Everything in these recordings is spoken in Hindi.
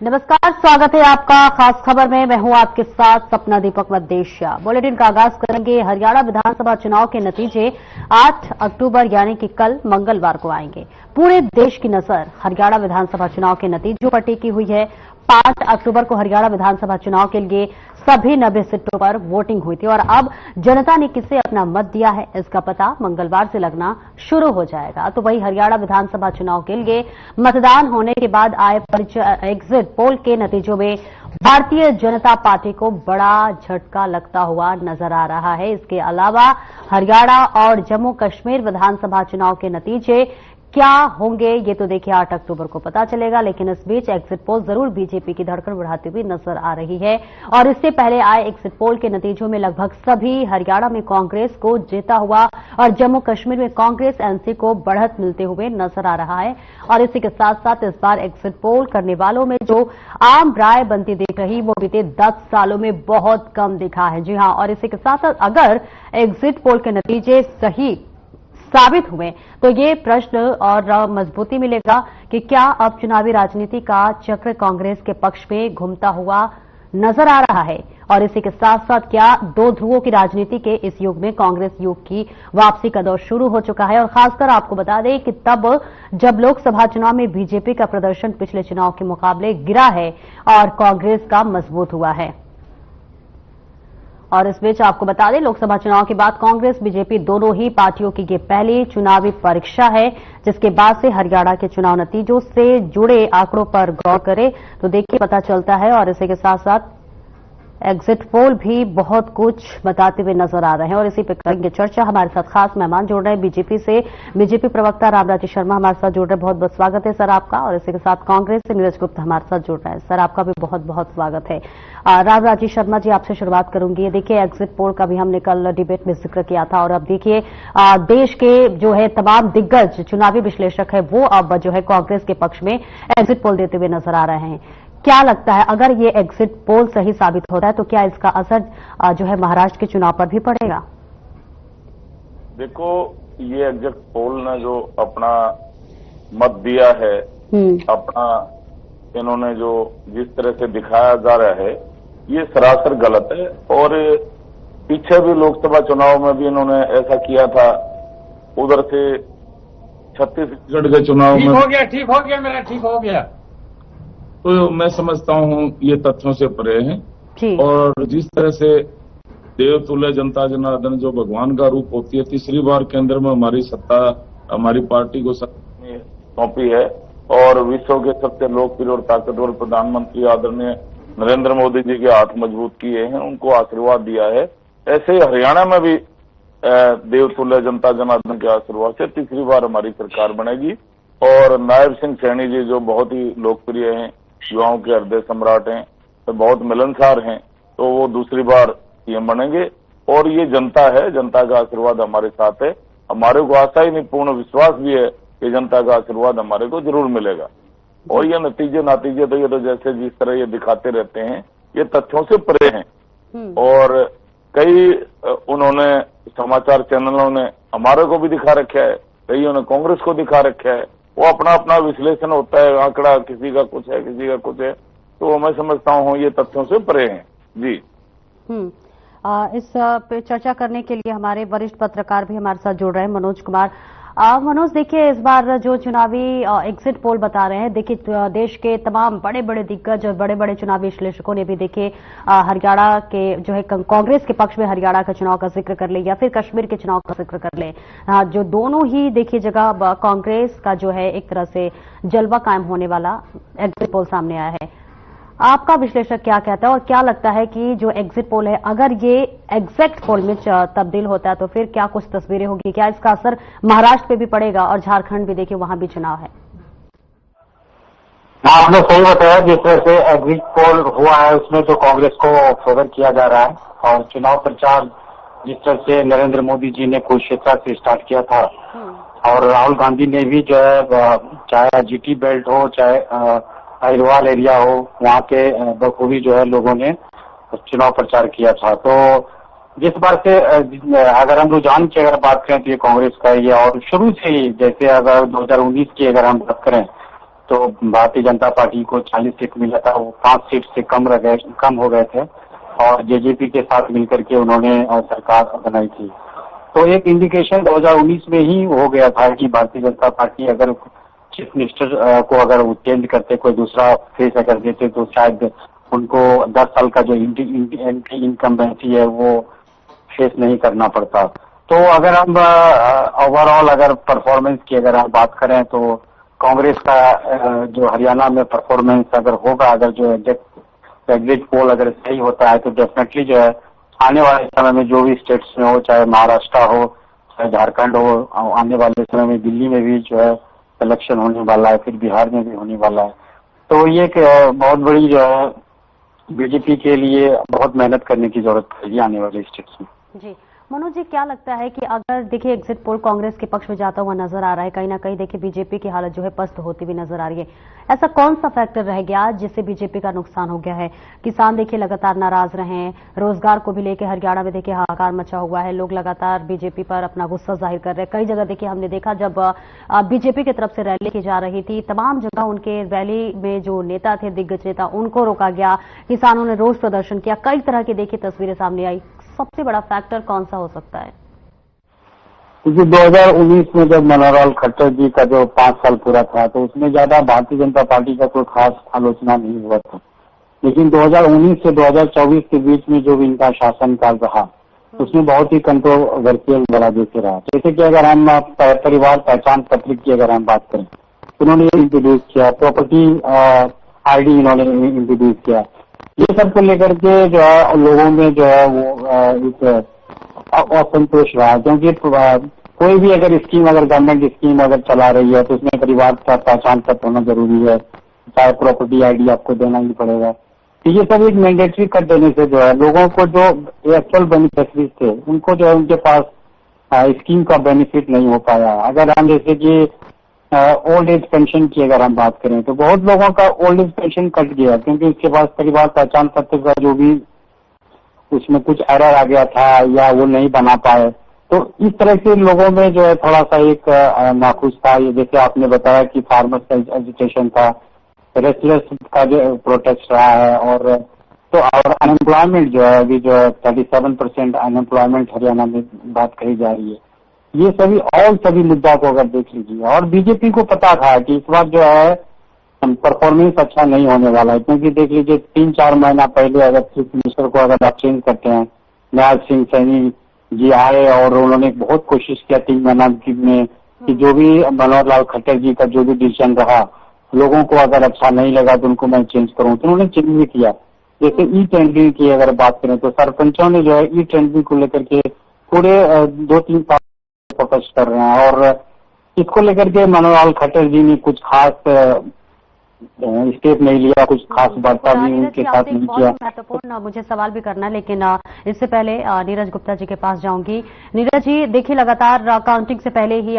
नमस्कार, स्वागत है आपका खास खबर में। मैं हूं आपके साथ सपना दीपक मदेशिया। बुलेटिन का आगाज करेंगे। हरियाणा विधानसभा चुनाव के नतीजे 8 अक्टूबर यानी कि कल मंगलवार को आएंगे। पूरे देश की नजर हरियाणा विधानसभा चुनाव के नतीजों पर टिकी हुई है। 5 अक्टूबर को हरियाणा विधानसभा चुनाव के लिए सभी 90 सीटों पर वोटिंग हुई थी और अब जनता ने किसे अपना मत दिया है इसका पता मंगलवार से लगना शुरू हो जाएगा। तो वही हरियाणा विधानसभा चुनाव के लिए मतदान होने के बाद आए एग्जिट पोल के नतीजों में भारतीय जनता पार्टी को बड़ा झटका लगता हुआ नजर आ रहा है। इसके अलावा हरियाणा और जम्मू कश्मीर विधानसभा चुनाव के नतीजे क्या होंगे ये तो देखिए 8 अक्टूबर को पता चलेगा। लेकिन इस बीच एग्जिट पोल जरूर बीजेपी की धड़कन बढ़ाती हुई नजर आ रही है और इससे पहले आए एग्जिट पोल के नतीजों में लगभग सभी हरियाणा में कांग्रेस को जीता हुआ और जम्मू कश्मीर में कांग्रेस एनसी को बढ़त मिलते हुए नजर आ रहा है। और इसी के साथ साथ इस बार एग्जिट पोल करने वालों में जो आम राय बनती दिख रही वो बीते 10 सालों में बहुत कम दिखा है। जी हां, और इसी के साथ साथ अगर एग्जिट पोल के नतीजे सही साबित हुए तो ये प्रश्न और मजबूती मिलेगा कि क्या अब चुनावी राजनीति का चक्र कांग्रेस के पक्ष में घूमता हुआ नजर आ रहा है। और इसी के साथ साथ क्या दो ध्रुवों की राजनीति के इस युग में कांग्रेस युग की वापसी का दौर शुरू हो चुका है। और खासकर आपको बता दें कि तब जब लोकसभा चुनाव में बीजेपी का प्रदर्शन पिछले चुनाव के मुकाबले गिरा है और कांग्रेस का मजबूत हुआ है। और इस बीच आपको बता दें लोकसभा चुनाव के बाद कांग्रेस बीजेपी दोनों ही पार्टियों की ये पहली चुनावी परीक्षा है, जिसके बाद से हरियाणा के चुनाव नतीजों से जुड़े आंकड़ों पर गौर करें तो देखिए पता चलता है। और इसी के साथ साथ एग्जिट पोल भी बहुत कुछ बताते हुए नजर आ रहे हैं और इसी पर करेंगे चर्चा। हमारे साथ खास मेहमान जुड़ रहे हैं बीजेपी से, बीजेपी प्रवक्ता रामराजी शर्मा हमारे साथ जुड़ रहे हैं। बहुत बहुत स्वागत है सर आपका। और इसी के साथ कांग्रेस से नीरज गुप्ता हमारे साथ जुड़ रहे हैं। सर आपका भी बहुत बहुत स्वागत है। रामराजी शर्मा जी, आपसे शुरुआत करूंगी। देखिए एग्जिट पोल का भी हमने कल डिबेट में जिक्र किया था और अब देखिए देश के जो है तमाम दिग्गज चुनावी विश्लेषक है वो अब जो है कांग्रेस के पक्ष में एग्जिट पोल देते हुए नजर आ रहे हैं। क्या लगता है अगर ये एग्जिट पोल सही साबित होता है तो क्या इसका असर जो है महाराष्ट्र के चुनाव पर भी पड़ेगा? देखो, ये एग्जिट पोल ने जो अपना मत दिया है, अपना इन्होंने जो जिस तरह से दिखाया जा रहा है ये सरासर गलत है। और पीछे भी लोकसभा चुनाव में भी इन्होंने ऐसा किया था। उधर से छत्तीसगढ़ के चुनाव में ठीक हो गया मेरा ठीक हो गया। तो मैं समझता हूं ये तथ्यों से परे हैं। और जिस तरह से देवतुल्य जनता जनार्दन जो भगवान का रूप होती है, तीसरी बार केंद्र में हमारी सत्ता हमारी पार्टी को सौंपी है और विश्व के सबसे लोकप्रिय और ताकतवर प्रधानमंत्री आदरणीय नरेंद्र मोदी जी के हाथ मजबूत किए हैं, उनको आशीर्वाद दिया है। ऐसे ही हरियाणा में भी देवतुल्य जनता जनार्दन के आशीर्वाद से तीसरी बार हमारी सरकार बनेगी। और नायब सिंह सैनी जी जो बहुत ही लोकप्रिय हैं, युवाओं के हृदय सम्राट हैं, तो बहुत मिलनसार हैं, तो वो दूसरी बार सीएम बनेंगे। और ये जनता है, जनता का आशीर्वाद हमारे साथ है। हमारे को आशा ही नहीं पूर्ण विश्वास भी है कि जनता का आशीर्वाद हमारे को जरूर मिलेगा। और ये नतीजे नातीजे तो ये तो जैसे जिस तरह ये दिखाते रहते हैं ये तथ्यों से परे हैं। और कई उन्होंने समाचार चैनलों ने हमारे को भी दिखा रखा है, कईयों ने कांग्रेस को दिखा रखा है। वो अपना अपना विश्लेषण होता है, आंकड़ा किसी का कुछ है किसी का कुछ है, तो मैं समझता हूँ ये तथ्यों से परे हैं। जी इस पे चर्चा करने के लिए हमारे वरिष्ठ पत्रकार भी हमारे साथ जुड़ रहे हैं, मनोज कुमार। मनोज, देखिए इस बार जो चुनावी एग्जिट पोल बता रहे हैं, देखिए देश के तमाम बड़े बड़े दिग्गज और बड़े बड़े चुनावी विश्लेषकों ने भी देखिए हरियाणा के जो है कांग्रेस के पक्ष में हरियाणा का चुनाव का जिक्र कर ले या फिर कश्मीर के चुनाव का जिक्र कर ले, जो दोनों ही देखिए जगह कांग्रेस का जो है एक तरह से जलवा कायम होने वाला एग्जिट पोल सामने आया है। आपका विश्लेषक क्या कहता है और क्या लगता है कि जो एग्जिट पोल है अगर ये एग्जैक्ट पोल में तब्दील होता है तो फिर क्या कुछ तस्वीरें होगी? क्या इसका असर महाराष्ट्र पे भी पड़ेगा? और झारखंड भी देखिए वहां भी चुनाव है। आपने सही बताया, जिस तरह से एग्जिट पोल हुआ है उसमें तो कांग्रेस को फेवर किया जा रहा है। और चुनाव प्रचार जिस तरह से नरेंद्र मोदी जी ने कुरुक्षेत्र से स्टार्ट किया था और राहुल गांधी ने भी जो है चाहे जीटी बेल्ट हो चाहे अहिरवाल एरिया हो, वहाँ के बखूबी जो है लोगों ने चुनाव प्रचार किया था। तो जिस बार से अगर हम रुझान की अगर बात करें तो ये कांग्रेस का ही है। और शुरू से ही जैसे अगर 2019 की अगर हम बात करें तो भारतीय जनता पार्टी को 40 सीट मिला था, वो 5 सीट से कम हो गए थे और जेजेपी के साथ मिलकर के उन्होंने सरकार बनाई थी। तो एक इंडिकेशन 2019 में ही हो गया था कि भारतीय जनता पार्टी अगर चीफ मिनिस्टर को अगर वो चेंज करते, कोई दूसरा फेस अगर देते तो शायद उनको 10 साल का जो एंटी इनकम्बेंसी है वो फेस नहीं करना पड़ता। तो अगर हम ओवरऑल अगर परफॉर्मेंस की अगर हम बात करें तो कांग्रेस का जो हरियाणा में परफॉर्मेंस अगर होगा, अगर जो एग्जिट पोल अगर सही होता है तो डेफिनेटली जो है आने वाले समय में जो भी स्टेट्स में हो, चाहे महाराष्ट्र हो चाहे झारखंड हो, आने वाले समय में दिल्ली में भी जो है इलेक्शन होने वाला है, फिर बिहार में भी होने वाला है। तो ये एक बहुत बड़ी जो है बीजेपी के लिए बहुत मेहनत करने की जरूरत पड़ेगी आने वाले स्टेट्स में। जी मनोज जी, क्या लगता है कि अगर देखिए एग्जिट पोल कांग्रेस के पक्ष में जाता हुआ नजर आ रहा है, कहीं ना कहीं देखिए बीजेपी की हालत जो है पस्त होती हुई नजर आ रही है, ऐसा कौन सा फैक्टर रह गया जिससे बीजेपी का नुकसान हो गया है? किसान देखिए लगातार नाराज रहे हैं, रोजगार को भी लेकर हरियाणा में देखिए हाहाकार मचा हुआ है, लोग लगातार बीजेपी पर अपना गुस्सा जाहिर कर रहे हैं। कई जगह देखिए हमने देखा जब बीजेपी की तरफ से रैली की जा रही थी, तमाम जगह उनके रैली में जो नेता थे, दिग्गज नेता, उनको रोका गया, किसानों ने रोष प्रदर्शन किया, कई तरह की देखिए तस्वीरें सामने आई। सबसे बड़ा फैक्टर कौन सा हो सकता है? क्योंकि 2019 में जब मनोहरलाल खट्टर जी का जो 5 साल पूरा था तो उसमें ज्यादा भारतीय जनता पार्टी का कोई खास आलोचना नहीं हुआ था, लेकिन 2019 से 2024 के बीच में जो भी इनका शासनकाल रहा उसमें बहुत ही कंट्रोवर्शियल बड़ा देखे रहा। जैसे कि अगर हम परिवार पहचान पत्र की अगर हम बात करें, उन्होंने इंट्रोड्यूस किया, प्रॉपर्टी ID इन्होंने इंट्रोड्यूस किया। ये सब को लेकर के जो है लोगों में जो है वो एक असंतोष रहा, क्योंकि कोई भी अगर स्कीम, अगर गवर्नमेंट स्कीम अगर चला रही है तो उसमें परिवार का पहचान पत्र होना जरूरी है, चाहे प्रॉपर्टी ID आपको देना ही पड़ेगा। तो ये सब एक मैंडेटरी कर देने से जो है लोगों को जो एक्चुअल बेनिफिशरीज थे उनको जो है उनके पास स्कीम का बेनिफिट नहीं हो पाया। अगर हम जैसे कि ओल्ड एज पेंशन की अगर हम बात करें तो बहुत लोगों का ओल्ड एज पेंशन कट गया, क्योंकि उसके पास परिवार पहचान पत्र का जो भी उसमें कुछ एरर आ गया था या वो नहीं बना पाए। तो इस तरह से लोगों में जो है थोड़ा सा एक नाखुश था। ये जैसे आपने बताया कि फार्मर्स का एजुकेशन था, रेस्टलेस का जो प्रोटेस्ट रहा है, और तो और अनएम्प्लॉयमेंट जो है अभी जो है 37% अनएम्प्लॉयमेंट हरियाणा में बात कही जा रही है। ये सभी मुद्दा को अगर देख लीजिए, और बीजेपी को पता था कि इस बार जो है परफॉर्मेंस अच्छा नहीं होने वाला है, क्योंकि देख लीजिए 3-4 महीना पहले अगर चीफ मिनिस्टर को अगर आप चेंज करते हैं, निहाल सिंह सैनी जी आए और उन्होंने बहुत कोशिश किया 3 महीना में कि जो भी मनोहरलाल खट्टर जी का जो भी डिसीजन रहा, लोगों को अगर अच्छा नहीं लगा तो उनको मैं चेंज करूं, तो उन्होंने चेंज भी किया। जैसे ई टेंडरिंग की अगर बात करें तो सरपंचों ने जो है ई टेंडरिंग को लेकर के पूरे 2-3 साल फोकस कर रहे हैं, और इसको लेकर के मनोहरलाल खट्टर जी ने कुछ खास स्टेप नहीं लिया, कुछ खास वार्ता भी उनके साथ नहीं किया। महत्वपूर्ण मुझे सवाल भी करना, लेकिन इससे पहले नीरज गुप्ता जी के पास जाऊंगी। नीरज जी, देखिए लगातार काउंटिंग से पहले ही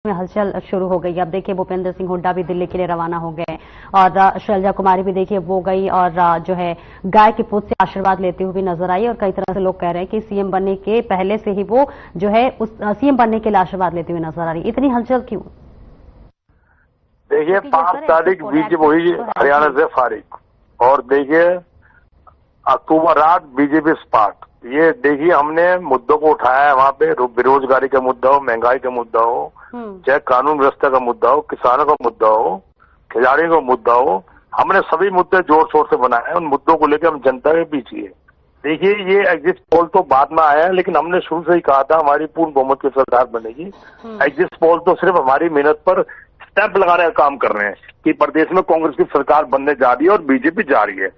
में हलचल शुरू हो गई। अब देखिए भूपेंद्र सिंह हुड्डा भी दिल्ली के लिए रवाना हो गए, और शैलजा कुमारी भी देखिए वो गई और जो है गाय के पूत से आशीर्वाद लेते हुए नजर आई, और कई तरह से लोग कह रहे हैं कि सीएम बनने के पहले से ही वो जो है उस सीएम बनने के लिए आशीर्वाद लेते हुए नजर आ रही। इतनी हलचल क्यों? देखिए 5 तारीख बीजेपी हुई हरियाणा से फारिग, और देखिए अक्टूबर 8 बीजेपी स्पार्ट। ये देखिए हमने मुद्दों को उठाया है वहाँ पे, बेरोजगारी का मुद्दा हो, महंगाई का मुद्दा हो, चाहे कानून व्यवस्था का मुद्दा हो, किसानों का मुद्दा हो, खिलाड़ियों का मुद्दा हो, हमने सभी मुद्दे जोर शोर से बनाए हैं। उन मुद्दों को लेकर हम जनता के पीछे है। देखिए ये एग्जिट पोल तो बाद में आया है, लेकिन हमने शुरू से ही कहा था हमारी पूर्ण बहुमत की सरकार बनेगी। एग्जिट पोल तो सिर्फ हमारी मेहनत पर स्टैंप लगाने का काम कर रहे हैं कि प्रदेश में कांग्रेस की सरकार बनने जा रही है और बीजेपी जा रही है।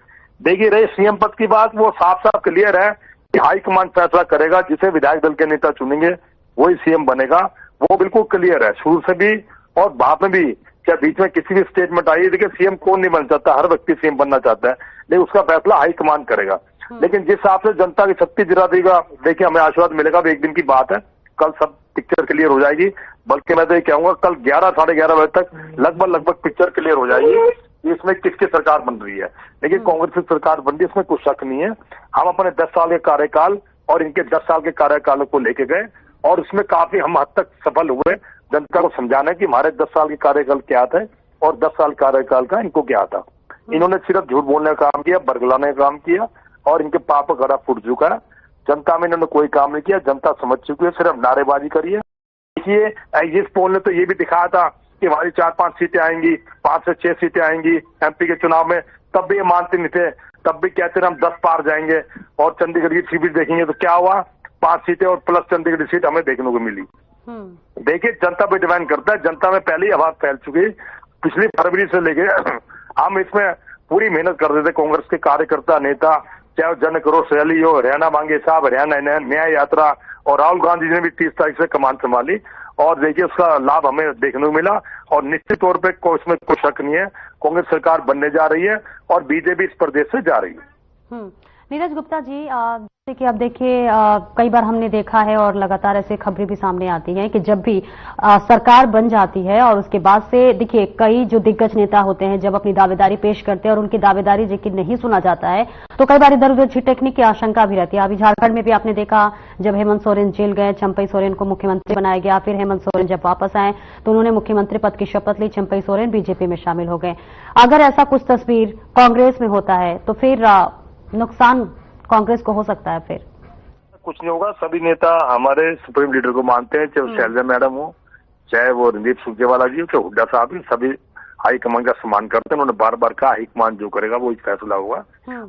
देखिए रही सीएम पद की बात, वो साफ साफ क्लियर है कि हाईकमान फैसला करेगा, जिसे विधायक दल के नेता चुनेंगे वही सीएम बनेगा। वो बिल्कुल क्लियर है शुरू से भी और बाद में भी। क्या बीच में किसी भी स्टेटमेंट आई? देखिए सीएम कौन नहीं बन चाहता, हर व्यक्ति सीएम बनना चाहता है, लेकिन उसका फैसला हाईकमान करेगा। लेकिन जिस हिसाब से जनता की शक्ति जरा देगा, देखिए हमें आशीर्वाद मिलेगा। एक दिन की बात है, कल सब पिक्चर क्लियर हो जाएगी। बल्कि मैं तो ये कहूंगा कल 11 साढ़े 11 बजे तक लगभग पिक्चर क्लियर हो जाएगी इसमें किसकी सरकार बन रही है। लेकिन कांग्रेस की सरकार बन रही है, इसमें कुछ शक नहीं है। हम अपने 10 साल के कार्यकाल और इनके 10 साल के कार्यकाल को लेके गए, और उसमें काफी हम हद तक सफल हुए जनता को समझाने की हमारे 10 साल के कार्यकाल क्या थे और 10 साल कार्यकाल का इनको क्या था। इन्होंने सिर्फ झूठ बोलने का काम किया, बरगलाने का काम किया और इनके पाप का गड़ा फूट चुका है। जनता में इन्होंने कोई काम नहीं किया, जनता समझ चुकी है, सिर्फ नारेबाजी करी है। देखिए एग्जिट पोल ने तो ये भी दिखाया था कि हमारी 4-5 सीटें आएंगी, 5 से 6 सीटें आएंगी एमपी के चुनाव में, तब भी ये मानते नहीं थे, तब भी कहते थे हम 10 पार जाएंगे। और चंडीगढ़ की सीट देखेंगे तो क्या हुआ, 5 सीटें और प्लस चंडीगढ़ सीट हमें देखने को मिली। देखिए जनता पे डिपेंड करता है, जनता में पहले ही आवाज फैल चुकी। पिछली फरवरी से लेके हम इसमें पूरी मेहनत कर रहे थे, कांग्रेस के कार्यकर्ता नेता, चाहे जन क्रोश रैली हो, हरियाणा मांगे साहब, हरियाणा न्याय यात्रा, और राहुल गांधी जी ने भी 30 तारीख से कमान संभाली और देखिए उसका लाभ हमें देखने को मिला। और निश्चित तौर पे इसमें कोई शक नहीं है, कांग्रेस सरकार बनने जा रही है और बीजेपी इस प्रदेश से जा रही है। नीरज गुप्ता जी, कि अब देखिए कई बार हमने देखा है और लगातार ऐसे खबरें भी सामने आती हैं कि जब भी सरकार बन जाती है और उसके बाद से देखिए कई जो दिग्गज नेता होते हैं जब अपनी दावेदारी पेश करते हैं और उनकी दावेदारी यकीन नहीं सुना जाता है तो कई बार इधर उधर छिटकने की आशंका भी रहती है। अभी झारखंड में भी आपने देखा जब हेमंत सोरेन जेल गए, चंपई सोरेन को मुख्यमंत्री बनाया गया, फिर हेमंत सोरेन जब वापस आए तो उन्होंने मुख्यमंत्री पद की शपथ ली, चंपई सोरेन बीजेपी में शामिल हो गए। अगर ऐसा कुछ तस्वीर कांग्रेस में होता है तो फिर नुकसान कांग्रेस को हो सकता है। फिर कुछ नहीं होगा, सभी नेता हमारे सुप्रीम लीडर को मानते हैं, चाहे शैलजा मैडम हो, चाहे वो रणदीप सुरजेवाला जी हो, चाहे हुड्डा साहब ही, सभी हाईकमान का सम्मान करते हैं। उन्होंने बार बार कहा हाईकमान जो करेगा वो फैसला होगा।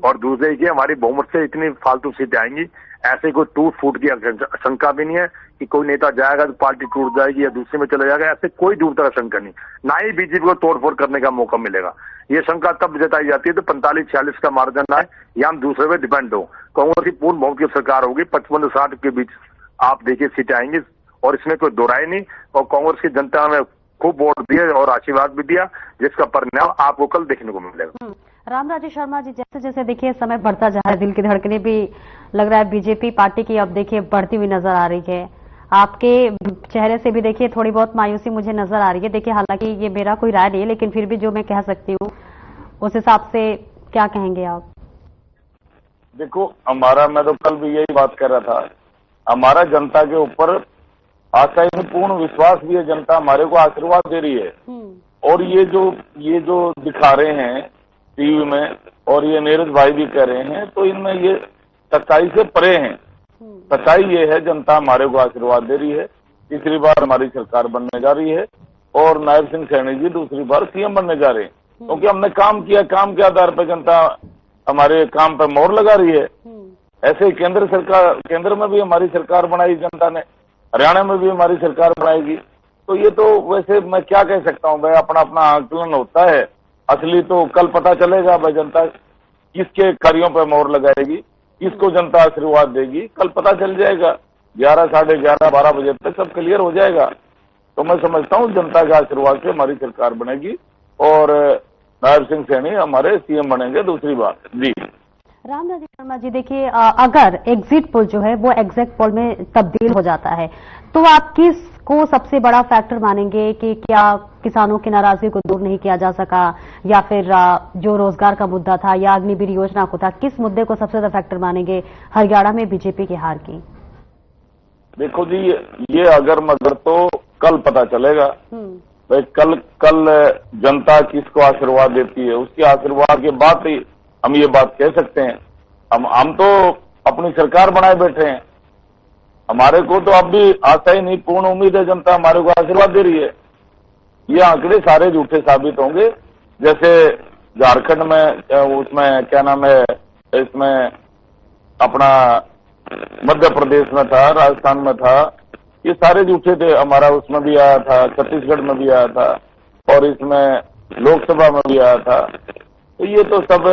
और दूसरे की हमारी बहुमत से इतनी फालतू सीटें आएंगी, ऐसे कोई टूट फूट की आशंका भी नहीं है कि कोई नेता जाएगा तो पार्टी टूट जाएगी या दूसरे में चला जाएगा, ऐसे कोई दूर तक आशंका नहीं। ना ही बीजेपी को तोड़फोड़ करने का मौका मिलेगा। ये शंका तब जताई जाती है तो 45-46 का मार्जिन आए या हम दूसरे पे डिपेंड हो। कांग्रेस की पूर्ण बहुमत की सरकार होगी, 55 से 60 के बीच आप देखिए सीटें आएंगी और इसमें कोई दोहराई नहीं। और कांग्रेस की जनता ने खूब वोट दिए और आशीर्वाद भी दिया, जिसका परिणाम आपको कल देखने को मिलेगा। रामराजेश शर्मा जी, जैसे जैसे देखिए समय बढ़ता जा रहा है, दिल की धड़कनें भी लग रहा है बीजेपी पार्टी की अब देखिए बढ़ती हुई नजर आ रही है। आपके चेहरे से भी देखिए थोड़ी बहुत मायूसी मुझे नजर आ रही है। देखिए हालांकि ये मेरा कोई राय नहीं है, लेकिन फिर भी जो मैं कह सकती हूँ उस हिसाब से क्या कहेंगे आप? देखो हमारा, मैं तो कल भी यही बात कर रहा था, हमारा जनता के ऊपर आशा ही पूर्ण विश्वास भी है। जनता हमारे को आशीर्वाद दे रही है और ये जो दिखा रहे हैं टीवी में और ये नीरज भाई भी कह रहे हैं तो इनमें ये सच्चाई से परे हैं। सच्चाई ये है जनता हमारे को आशीर्वाद दे रही है, तीसरी बार हमारी सरकार बनने जा रही है और नायब सिंह सैनी जी दूसरी बार सीएम बनने जा रहे हैं क्योंकि हमने काम किया। काम के आधार पर जनता हमारे काम पर मोहर लगा रही है। ऐसे केंद्र में भी हमारी सरकार बनाई जनता ने, हरियाणा में भी हमारी सरकार बनाएगी। तो ये तो वैसे मैं क्या कह सकता हूँ भाई, अपना अपना आकलन होता है। असली तो कल पता चलेगा भाई, जनता किसके कार्यों पर मोहर लगाएगी, किसको जनता आशीर्वाद देगी, कल पता चल जाएगा। 11, साढ़े 11, 12 बजे तक सब क्लियर हो जाएगा। तो मैं समझता हूँ जनता के आशीर्वाद से हमारी सरकार बनेगी और नायब सिंह सैनी हमारे सीएम बनेंगे दूसरी बार। जी रामराजेश शर्मा जी, देखिए अगर एग्जिट पोल जो है वो एग्जैक्ट पोल में तब्दील हो जाता है तो आप किसको सबसे बड़ा फैक्टर मानेंगे कि क्या किसानों की नाराजगी को दूर नहीं किया जा सका या फिर जो रोजगार का मुद्दा था या अग्निवीर योजना को था, किस मुद्दे को सबसे ज्यादा फैक्टर मानेंगे हरियाणा में बीजेपी की हार की? देखो जी, ये अगर मगर तो कल पता चलेगा भाई। कल जनता किसको आशीर्वाद देती है, उसके आशीर्वाद के बाद ही हम ये बात कह सकते हैं। हम तो अपनी सरकार बनाए बैठे हैं, हमारे को तो अब भी आशा ही नहीं, पूर्ण उम्मीद है जनता हमारे को आशीर्वाद दे रही है। ये आंकड़े सारे झूठे साबित होंगे। जैसे झारखंड में उसमें क्या नाम है, इसमें अपना मध्य प्रदेश में था, राजस्थान में था, ये सारे झूठे थे। हमारा उसमें भी आया था, छत्तीसगढ़ में भी आया था और इसमें लोकसभा में भी आया था। तो ये तो सब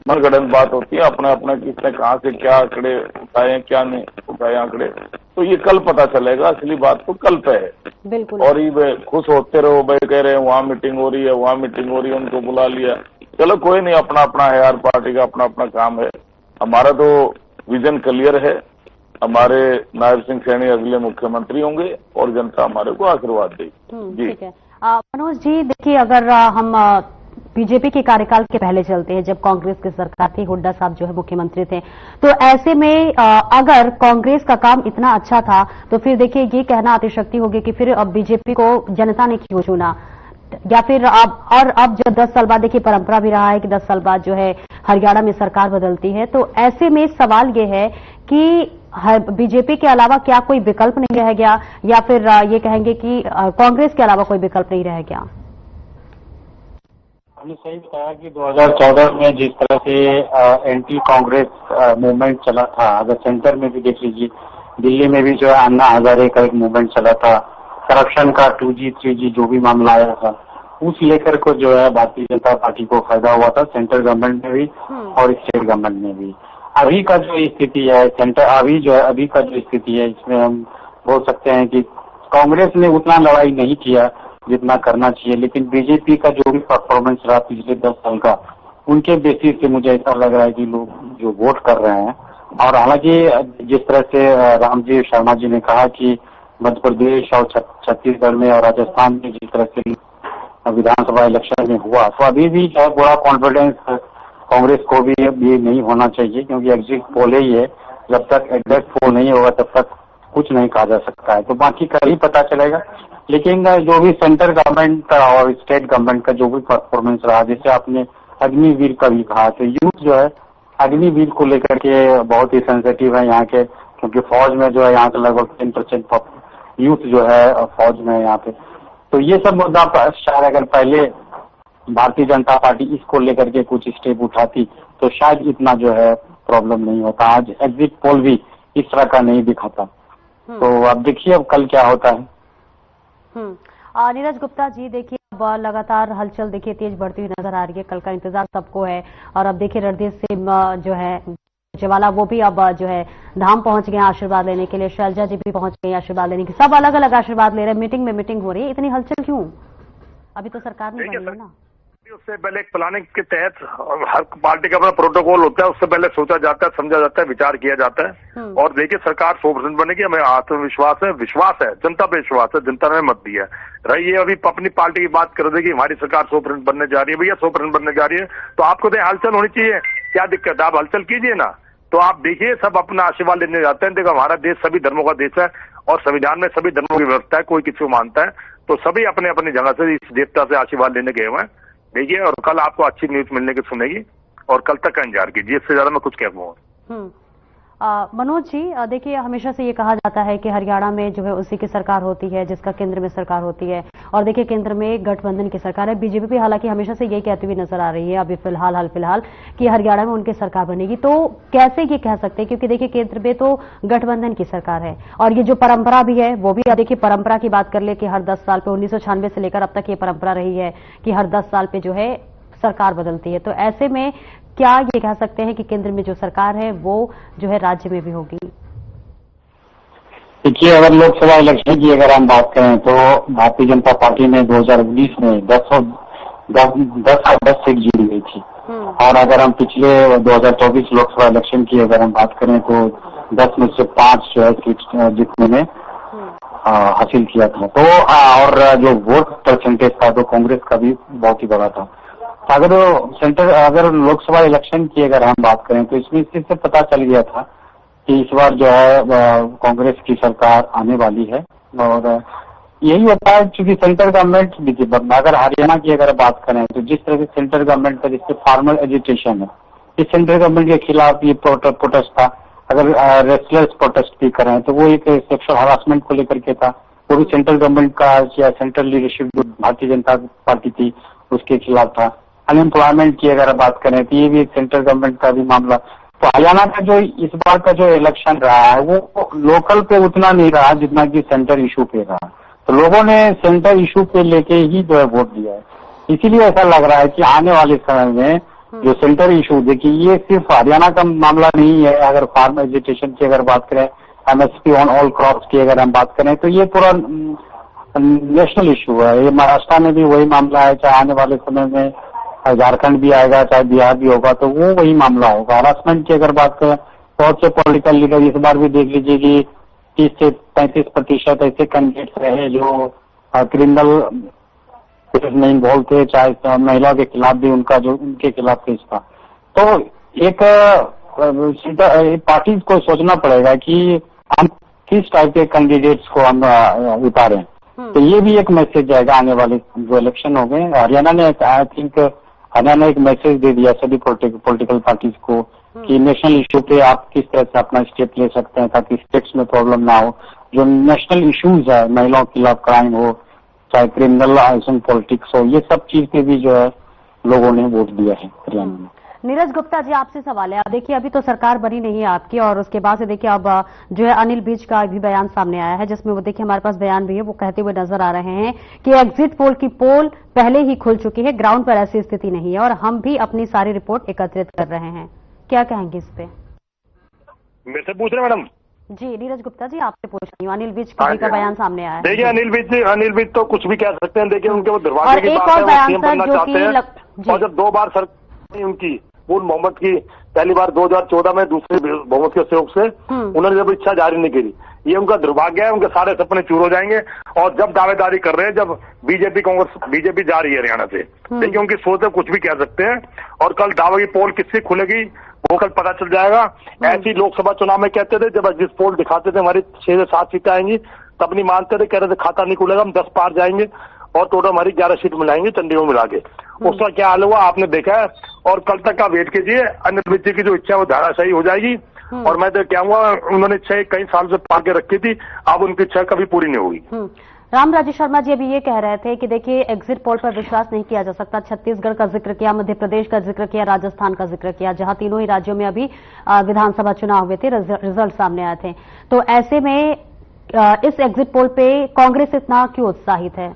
मनगढ़ंत बात होती है, अपने अपने किसने कहां से क्या आंकड़े उठाए क्या नहीं उठाए आंकड़े, तो ये कल पता चलेगा। असली बात तो कल पे है। बिल्कुल। और ये खुश होते रहो भाई, कह रहे हैं वहां मीटिंग हो रही है, वहां मीटिंग हो रही है, उनको बुला लिया। चलो कोई नहीं, अपना अपना है, हर पार्टी का अपना अपना काम है। हमारा तो विजन क्लियर है, हमारे नायब सिंह सैनी अगले मुख्यमंत्री होंगे और जनता हमारे को आशीर्वाद देगी। जी ठीक है। मनोज जी, देखिए अगर हम बीजेपी के कार्यकाल के पहले चलते हैं, जब कांग्रेस की सरकार थी, हुड्डा साहब जो है मुख्यमंत्री थे, तो ऐसे में अगर कांग्रेस का काम इतना अच्छा था तो फिर देखिए ये कहना अतिशक्ति होगी कि फिर अब बीजेपी को जनता ने क्यों चुना। या फिर अब जो 10 साल बाद, देखिए परंपरा भी रहा है कि 10 साल बाद जो है हरियाणा में सरकार बदलती है, तो ऐसे में सवाल ये है कि बीजेपी के अलावा क्या कोई विकल्प नहीं रह गया, या फिर ये कहेंगे कि कांग्रेस के अलावा कोई विकल्प नहीं रह गया? आपने सही बताया कि 2014 में जिस तरह से एंटी कांग्रेस मूवमेंट चला था, अगर सेंटर में भी देख लीजिए, दिल्ली में भी जो है अन्ना हजारे का एक मूवमेंट चला था, करप्शन का 2G 3G जो भी मामला आया था, उस लेकर को जो है भारतीय जनता पार्टी को फायदा हुआ था, सेंट्रल गवर्नमेंट में भी और स्टेट गवर्नमेंट में भी। अभी का जो स्थिति है अभी का जो स्थिति है, इसमें हम बोल सकते हैं कि कांग्रेस ने उतना लड़ाई नहीं किया जितना करना चाहिए, लेकिन बीजेपी का जो भी परफॉर्मेंस रहा पिछले 10 साल का, उनके बेसिस से मुझे ऐसा लग रहा है कि लोग जो वोट कर रहे हैं। और हालांकि जिस तरह से रामजी शर्मा जी ने कहा कि मध्य प्रदेश और छत्तीसगढ़ में और राजस्थान में जिस तरह से विधानसभा इलेक्शन में हुआ, तो अभी भी जो है बड़ा कॉन्फिडेंस कांग्रेस को भी नहीं होना चाहिए, क्योंकि एग्जिट पोल ही है, जब तक एग्जिट पोल नहीं होगा तब तक कुछ नहीं कहा जा सकता है, तो बाकी कल ही पता चलेगा। लेकिन जो भी सेंट्रल गवर्नमेंट और स्टेट गवर्नमेंट का जो भी परफॉर्मेंस रहा, जैसे आपने अग्निवीर का भी कहा, तो यूथ जो है अग्निवीर को लेकर के बहुत ही सेंसिटिव है यहाँ के, क्योंकि फौज में जो है यहाँ के लगभग 10% यूथ जो है फौज में है यहाँ पे। तो ये सब मुद्दा शायद अगर पहले भारतीय जनता पार्टी इसको लेकर के कुछ स्टेप उठाती तो शायद इतना जो है प्रॉब्लम नहीं होता। आज एग्जिट पोल भी इस तरह का नहीं दिखाता, तो अब देखिए अब कल क्या होता है। नीरज गुप्ता जी, देखिए अब लगातार हलचल देखिए तेज बढ़ती हुई नजर आ रही है, कल का इंतजार सबको है। और अब देखिए रणधीर सिंह जो है सुरजेवाला, वो भी अब जो है धाम पहुंच गए आशीर्वाद लेने के लिए, शैलजा जी भी पहुंच गए आशीर्वाद लेने के, सब अलग अलग आशीर्वाद ले रहे हैं, मीटिंग में मीटिंग हो रही है, इतनी हलचल क्यों? अभी तो सरकार नहीं बनी है ना। उससे पहले एक प्लानिंग के तहत हर पार्टी का अपना प्रोटोकॉल होता है, उससे पहले सोचा जाता है, समझा जाता है, विचार किया जाता है। और देखिए सरकार 100% बनेगी, हमें आत्मविश्वास है, विश्वास है, जनता पे विश्वास है, जनता ने मत दिया रही है। अभी अपनी पार्टी की बात कर देगी, हमारी सरकार 100% बनने जा रही है, भैया 100% बनने जा रही है, तो आपको तो हलचल होनी चाहिए, क्या दिक्कत है? आप हलचल कीजिए ना। तो आप देखिए सब अपना आशीर्वाद लेने जाते हैं। देखो हमारा देश सभी धर्मों का देश है और संविधान में सभी धर्मों की व्यवस्था है, कोई किसी को मानता है, तो सभी अपने अपनी जगह से इस देवता से आशीर्वाद लेने गए हुए हैं। देखिए और कल आपको अच्छी न्यूज मिलने की सुनेगी, और कल तक का इंतजार कीजिए, इससे ज्यादा मैं कुछ कह पाऊंगा। मनोज जी, देखिए हमेशा से ये कहा जाता है कि हरियाणा में जो है उसी की सरकार होती है जिसका केंद्र में सरकार होती है, और देखिए केंद्र में गठबंधन की सरकार है। बीजेपी भी हालांकि हमेशा से यही कहती हुई नजर आ रही है अभी हाल फिलहाल कि हरियाणा में उनकी सरकार बनेगी, तो कैसे ये कह सकते हैं? क्योंकि देखिए केंद्र में तो गठबंधन की सरकार है, और ये जो परंपरा भी है वो भी, देखिए परंपरा की बात कर ले कि हर 10 साल पे 1996 से लेकर अब तक ये परंपरा रही है कि हर 10 साल पे जो है सरकार बदलती है, तो ऐसे में क्या ये कह सकते हैं कि केंद्र में जो सरकार है वो जो है राज्य में भी होगी? देखिए अगर लोकसभा इलेक्शन की अगर हम बात करें तो भारतीय जनता पार्टी ने 2019 में 10 सीट जीत गई थी, और अगर हम पिछले 2024 लोकसभा इलेक्शन की अगर हम बात करें तो 10 में से 5 जो है सीट जीतने में हासिल किया था। तो और जो वोट परसेंटेज था तो कांग्रेस का भी बहुत ही बड़ा था। अगर लोकसभा इलेक्शन की अगर हम बात करें तो इसमें इससे पता चल गया था कि इस बार जो है कांग्रेस की सरकार आने वाली है, और यही होता है क्योंकि सेंट्रल गवर्नमेंट, अगर हरियाणा की अगर बात करें तो जिस तरह से सेंट्रल गवर्नमेंट का जिससे फार्मल एजुटेशन है, इस सेंट्रल गवर्नमेंट के खिलाफ ये प्रोटेस्ट था। अगर रेस्टलेस प्रोटेस्ट भी करें तो वो एक सेक्सुअल हरासमेंट को लेकर के था, वो भी सेंट्रल गवर्नमेंट का या सेंट्रल लीडरशिप जो भारतीय जनता पार्टी थी उसके खिलाफ था। अनएम्प्लॉयमेंट की अगर बात करें तो ये भी एक सेंट्रल गवर्नमेंट का भी मामला। तो हरियाणा का जो इस बार का जो इलेक्शन रहा है वो लोकल पे उतना नहीं रहा जितना कि सेंटर इशू पे रहा, तो लोगों ने सेंटर इशू पे लेके ही जो है वोट दिया है। इसीलिए ऐसा लग रहा है कि आने वाले समय में जो सेंटर इशू, देखिए ये सिर्फ हरियाणा का मामला नहीं है। अगर फार्म एजुटेशन की अगर बात करें, MSP ऑन ऑल क्रॉप्स की अगर हम बात करें तो ये पूरा नेशनल इशू है। ये महाराष्ट्र में भी वही मामला है, चाहे आने वाले समय में झारखंड भी आएगा, चाहे बिहार भी होगा तो वो वही मामला होगा। हरासमेंट की अगर बात करें, बहुत से पॉलिटिकल लीडर इस बार भी देख लीजिए कि 30 से 35% ऐसे कैंडिडेट्स रहे जो क्रिमिनल में इन्वॉल्व थे, चाहे महिला के खिलाफ भी उनके खिलाफ केस था। तो एक पार्टी को सोचना पड़ेगा कि हम किस टाइप के कैंडिडेट्स को हम उतारें। तो ये भी एक मैसेज जाएगा आने वाले जो इलेक्शन हो गए। हरियाणा ने आई थिंक हरियाणा एक मैसेज दे दिया सभी पॉलिटिकल पार्टीज को कि नेशनल इशू पे आप किस तरह से अपना स्टेप ले सकते हैं ताकि स्टेट्स में प्रॉब्लम ना हो। जो नेशनल इश्यूज है, महिलाओं के खिलाफ क्राइम हो, चाहे क्रिमिनल पॉलिटिक्स हो, ये सब चीज पे भी जो है लोगों ने वोट दिया है हरियाणा में। नीरज गुप्ता जी, आपसे सवाल है। अब देखिए, अभी तो सरकार बनी नहीं है आपकी, और उसके बाद से देखिए अब जो है अनिल विज का भी बयान सामने आया है, जिसमें वो देखिए हमारे पास बयान भी है, वो कहते हुए नजर आ रहे हैं कि एग्जिट पोल की पोल पहले ही खुल चुकी है, ग्राउंड पर ऐसी स्थिति नहीं है और हम भी अपनी सारी रिपोर्ट एकत्रित कर रहे हैं। क्या कहेंगे इस पे? मेरे से पूछ रहे मैडम? जी नीरज गुप्ता जी, आपसे पूछ रही हूँ। अनिल विज का बयान सामने आया है। देखिए अनिल विज तो कुछ भी कह सकते हैं। देखिए उनके वो दुर्भाग्य की बात है, वो सीएम बनना चाहते हैं और जब 2 बार सरकार उनकी पूर्ण बहुमत की, पहली बार 2014 में, दूसरे बहुमत के सहयोग से उन्होंने जब इच्छा जारी नहीं करी, ये उनका दुर्भाग्य है। उनके सारे सपने चूर हो जाएंगे। और जब दावेदारी कर रहे हैं, जब बीजेपी जा रही है हरियाणा से, देखिए उनकी सोच है, कुछ भी कह सकते हैं। और कल दावे की पोल किससे खुलेगी वो कल पता चल जाएगा। ऐसी लोकसभा चुनाव में कहते थे, जब जिस पोल दिखाते थे हमारी 6 से 7 सीटें आएंगी, तब नहीं मानते थे, कह रहे थे खाता नहीं खुलेगा, हम 10 पार जाएंगे और टोटल हमारी 11 सीट मिलाएंगे चंडीगढ़ मिला के। उसका क्या हाल हुआ आपने देखा है। और कल तक का वेट कीजिए, अनिल विज की जो इच्छा है वो धाराशायी हो जाएगी। और मैं तो क्या हुआ, उन्होंने इच्छा कई साल से पा के रखी थी, अब उनकी इच्छा कभी पूरी नहीं होगी। रामराजेश शर्मा जी अभी ये कह रहे थे कि देखिए एग्जिट पोल पर विश्वास नहीं किया जा सकता। छत्तीसगढ़ का जिक्र किया, मध्य प्रदेश का जिक्र किया, राजस्थान का जिक्र किया, जहां तीनों ही राज्यों में अभी विधानसभा चुनाव हुए थे, रिजल्ट सामने आए थे। तो ऐसे में इस एग्जिट पोल पे कांग्रेस इतना क्यों उत्साहित है?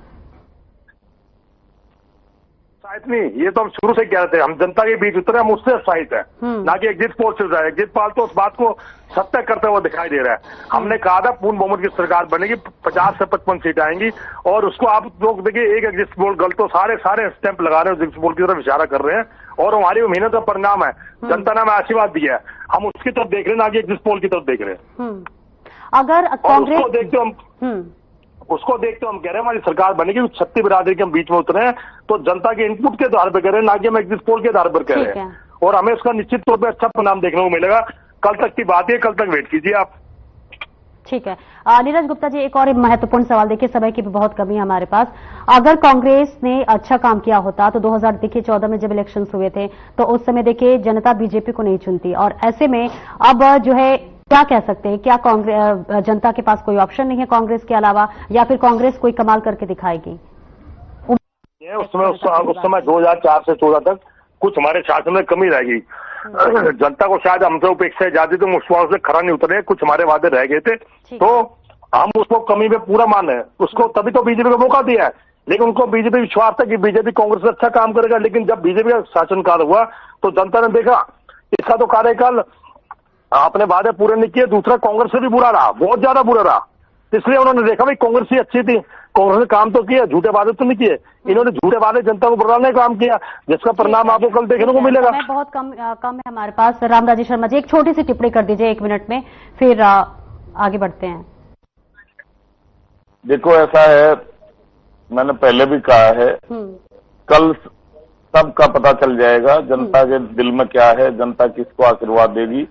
उत्साहित नहीं, ये तो हम शुरू से कह रहे थे, हम जनता के बीच उतरे, हम उससे उत्साहित है, ना कि एग्जिट पोल से। एग्जिट पोल तो उस बात को सत्य करते हुए दिखाई दे रहा है। हमने कहा था पूर्ण बहुमत की सरकार बनेगी, 50 से 55 सीट आएंगी, और उसको आप लोग देखिए एक एग्जिट पोल गलत, तो सारे स्टैंप लगा रहे हैं, एग्जिट पोल की तरफ इशारा कर रहे हैं। और हमारी मेहनत का परिणाम है, जनता ने हमें आशीर्वाद दिया है, हम उसकी तरफ देख रहे हैं, ना कि एग्जिट पोल की तरफ देख रहे हैं। अगर कांग्रेस उसको देखते हम कह रहे हैं हमारी सरकार बनेगी, छत्तीस बिरादरी के हम बीच में उतरे हैं, तो जनता के इनपुट के आधार पर कह रहे हैं, ना कि हम एग्जिट पोल के आधार पर कह रहे हैं। और हमें उसका निश्चित तौर पर अच्छा परिणाम देखने को मिलेगा। कल तक की बात है, कल तक वेट कीजिए आप। ठीक है। नीरज गुप्ता जी, एक और महत्वपूर्ण सवाल, देखिए समय की भी बहुत कमी है हमारे पास। अगर कांग्रेस ने अच्छा काम किया होता तो 2014 में जब इलेक्शंस हुए थे तो उस समय देखिए जनता बीजेपी को नहीं चुनती, और ऐसे में अब जो है क्या कह सकते हैं, क्या कांग्रेस जनता के पास कोई ऑप्शन नहीं है कांग्रेस के अलावा, या फिर कांग्रेस कोई कमाल करके दिखाएगी? उस समय 2004 से 14 तक कुछ हमारे शासन में कमी रह गई। जनता को शायद हमसे उपेक्षा ज्यादा, तो विश्वास से खरा नहीं उतरे, कुछ हमारे वादे रह गए थे, तो हम उसको कमी में पूरा माने, उसको तभी तो बीजेपी को मौका दिया है। लेकिन उनको बीजेपी विश्वास था कि बीजेपी कांग्रेस से अच्छा काम करेगा। लेकिन जब बीजेपी का शासनकाल हुआ तो जनता ने देखा इसका तो कार्यकाल आपने वादे पूरे नहीं किए, दूसरा कांग्रेस से भी बुरा रहा, बहुत ज्यादा बुरा रहा। इसलिए उन्होंने देखा भाई कांग्रेस ही अच्छी थी, कांग्रेस ने काम तो किया, झूठे वादे तो नहीं किए, इन्होंने झूठे वादे जनता को बुराने का काम किया, जिसका परिणाम आपको कल देखने को मिलेगा। बहुत कम है हमारे पास। रामराजेश शर्मा जी, एक छोटी सी टिप्पणी कर दीजिए 1 मिनट में, फिर आगे बढ़ते हैं। देखो ऐसा है, मैंने पहले भी कहा है, कल सबका पता चल जाएगा जनता के दिल में क्या है, जनता किसको आशीर्वाद देगी।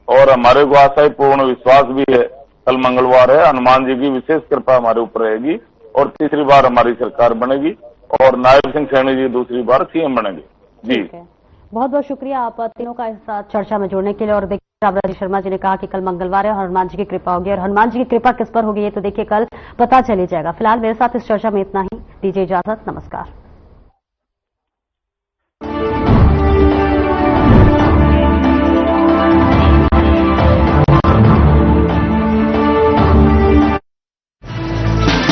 और हमारे को आशा है, पूर्ण विश्वास भी है, कल मंगलवार है, हनुमान जी की विशेष कृपा हमारे ऊपर रहेगी और तीसरी बार हमारी सरकार बनेगी और नायब सिंह सैनी जी दूसरी बार सीएम बनेंगे। जी बहुत बहुत शुक्रिया आप तीनों का इस साथ चर्चा में जुड़ने के लिए। और देखिए रामराजेश शर्मा जी ने कहा कि कल मंगलवार है और हनुमान जी की कृपा होगी, और हनुमान जी की कृपा किस पर होगी ये तो देखिए कल पता चल ही जाएगा। फिलहाल मेरे साथ इस चर्चा में इतना ही, दीजिए इजाजत, नमस्कार।